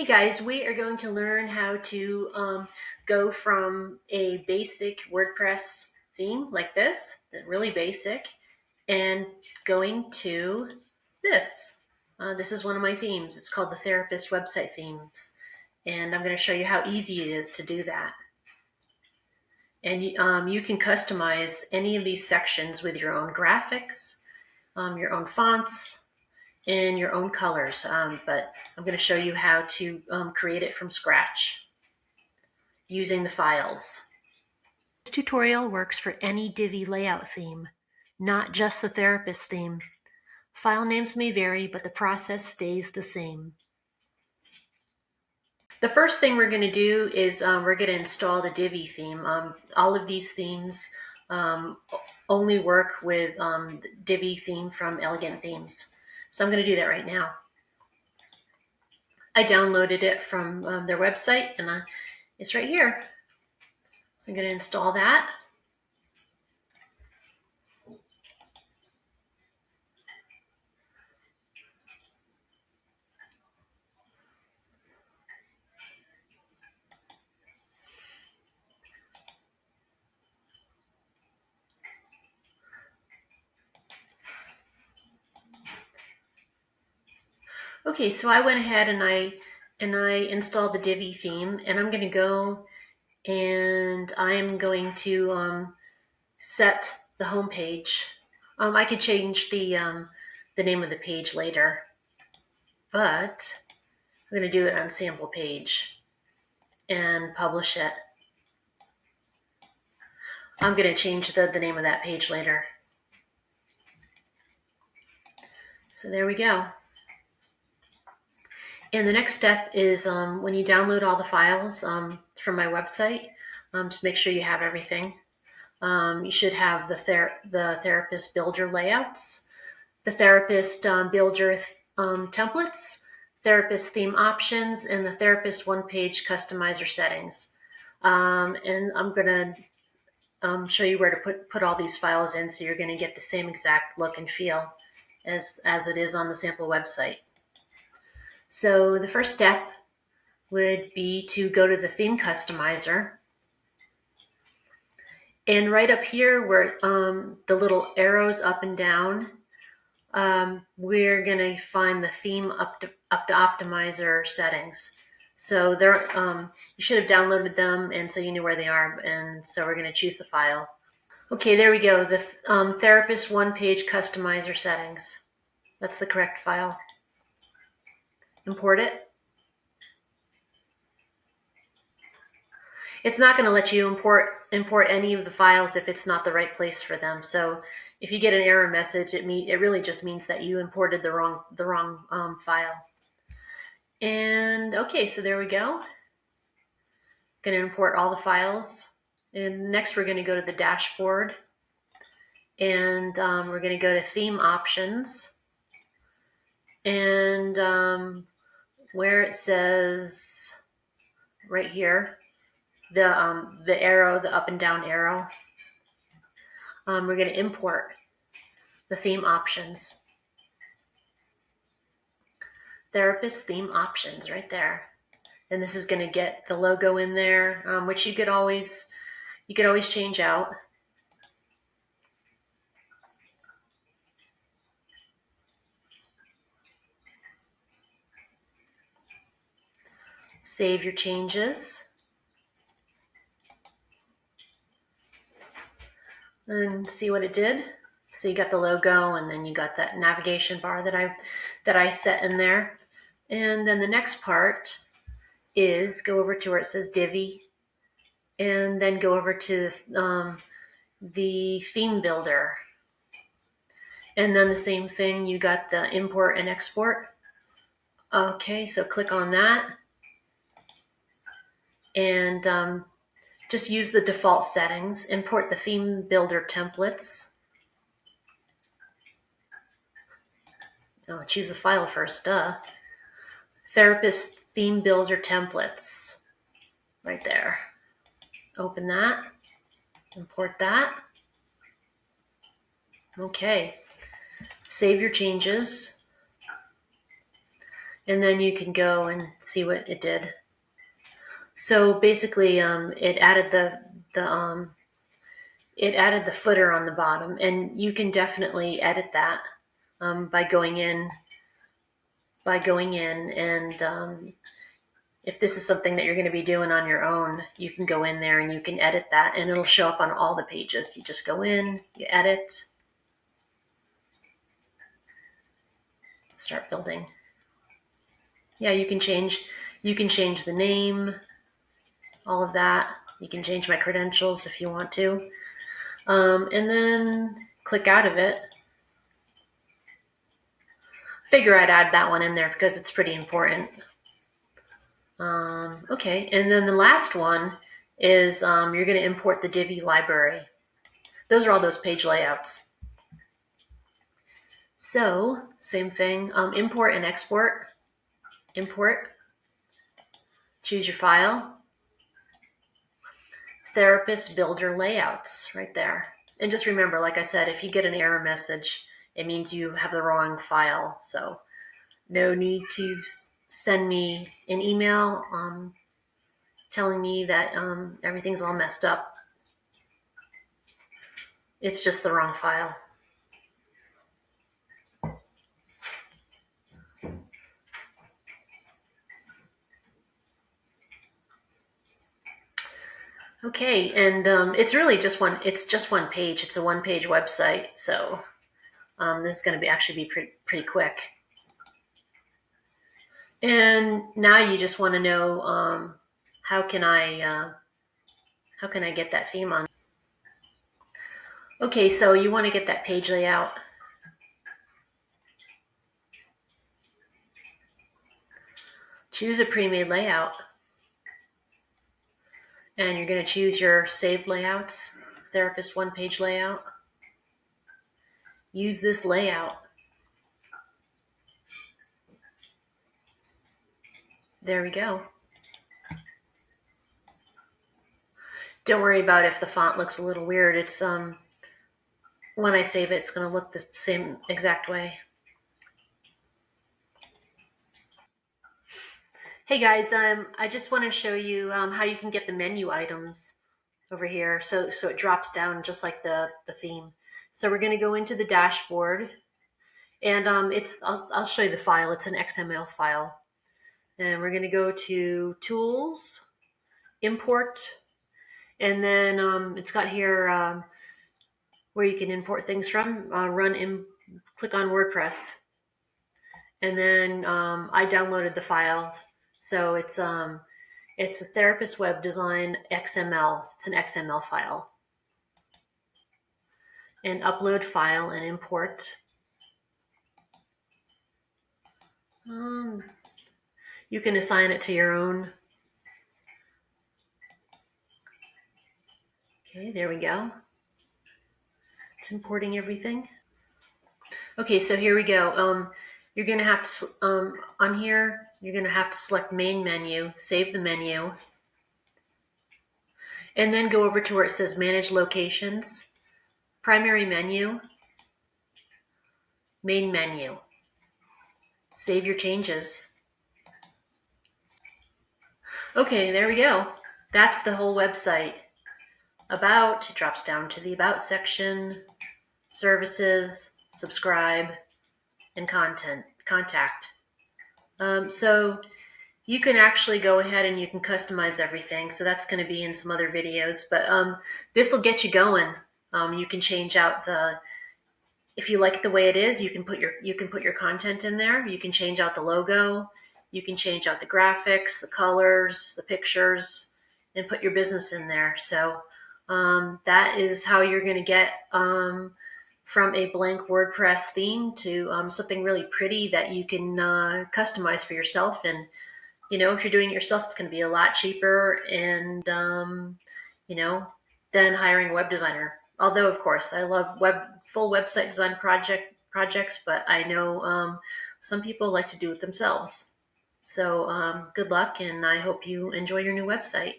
guys, we are going to learn how to go from a basic WordPress theme like this, really basic, and going to this. This is one of my themes. It's called the Therapist Website Themes. And I'm going to show you how easy it is to do that. And you can customize any of these sections with your own graphics, your own fonts, and your own colors, but I'm going to show you how to create it from scratch using the files. This tutorial works for any Divi layout theme, not just the therapist theme. File names may vary, but the process stays the same. The first thing we're going to do is we're going to install the Divi theme. All of these themes only work with the Divi theme from Elegant Themes. So I'm going to do that right now. I downloaded it from their website, and it's right here. So I'm going to install that. Okay, so I went ahead and I installed the Divi theme, and I'm going to go and I'm going to set the home page. I could change the name of the page later, but I'm going to do it on sample page and publish it. I'm going to change the name of that page later. So there we go. And the next step is when you download all the files from my website, just make sure you have everything. You should have the therapist builder layouts, the therapist builder templates, therapist theme options, and the therapist one-page customizer settings. And I'm going to show you where to put all these files in, so you're going to get the same exact look and feel as it is on the sample website. So the first step would be to go to the theme customizer. And right up here where the little arrows up and down, we're going to find the theme up to optimizer settings. So there, you should have downloaded them, and so you knew where they are. And so we're going to choose the file. Okay, there we go. The therapist one-page customizer settings. That's the correct file. Import it. It's not going to let you import any of the files if it's not the right place for them. So if you get an error message, it really just means that you imported the wrong file. And okay, so there we go. Going to import all the files. And next we're going to go to the dashboard. And we're going to go to theme options. And where it says right here, the arrow, the up and down arrow, we're going to import the theme options. Therapist theme options right there. And this is going to get the logo in there, which you could always change out. Save your changes. And see what it did. So you got the logo, and then you got that navigation bar that I set in there. And then the next part is go over to where it says Divi, and then go over to the theme builder. And then the same thing, you got the import and export. Okay, so click on that. And just use the default settings. Import the theme builder templates. Oh, choose the file first, duh. Therapist theme builder templates. Right there. Open that. Import that. Okay. Save your changes. and then you can go and see what it did. So basically, it added the footer on the bottom, and you can definitely edit that by going in and if this is something that you're going to be doing on your own, you can go in there and you can edit that, and it'll show up on all the pages. You just go in, you edit, start building. Yeah, you can change the name, all of that. You can change my credentials if you want to. And then click out of it. Figure I'd add that one in there because it's pretty important. Okay, and then the last one is you're going to import the Divi library. Those are all those page layouts. So, same thing, import and export. Import, choose your file, therapist builder layouts, right there. And just remember, like I said, if you get an error message, it means you have the wrong file. So no need to send me an email telling me that everything's all messed up. It's just the wrong file. Okay, and it's really just one. It's just one page. It's a one-page website, so this is going to be actually be pretty quick. And now you just want to know how can I get that theme on? Okay, so you want to get that page layout. Choose a pre-made layout. And you're going to choose your saved layouts, therapist one-page layout. Use this layout. There we go. Don't worry about if the font looks a little weird. It's when I save it, it's going to look the same exact way. Hey guys, I just want to show you how you can get the menu items over here. So it drops down just like the theme. So we're going to go into the dashboard, and I'll show you the file. It's an XML file, and we're going to go to Tools, Import, and then it's got here where you can import things from. Click on WordPress, and then I downloaded the file. So it's a therapist web design XML. It's an XML file. And upload file and import. You can assign it to your own. Okay, there we go. It's importing everything. Okay, so here we go. You're going to have to, on here, you're going to have to select main menu, save the menu, and then go over to where it says manage locations, primary menu, main menu. Save your changes. Okay, there we go. That's the whole website. About, it drops down to the About section, Services, Subscribe, and Contact. So you can actually go ahead and you can customize everything. So that's going to be in some other videos, but this will get you going. You can change out if you like it the way it is, you can put your content in there. You can change out the logo. You can change out the graphics, the colors, the pictures, and put your business in there. So that is how you're going to get from a blank WordPress theme to something really pretty that you can customize for yourself. And if you're doing it yourself, it's going to be a lot cheaper and than hiring a web designer. Although, of course, I love full website design projects, but I know some people like to do it themselves. So good luck, and I hope you enjoy your new website.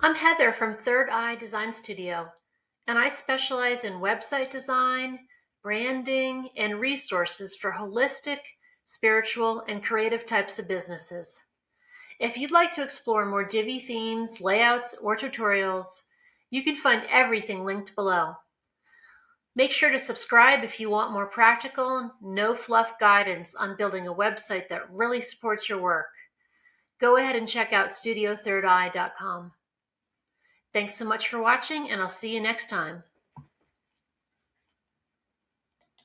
I'm Heather from Third Eye Design Studio, and I specialize in website design, branding, and resources for holistic, spiritual, and creative types of businesses. If you'd like to explore more Divi themes, layouts, or tutorials, you can find everything linked below. Make sure to subscribe if you want more practical, no-fluff guidance on building a website that really supports your work. Go ahead and check out studiothirdeye.com. Thanks so much for watching, and I'll see you next time.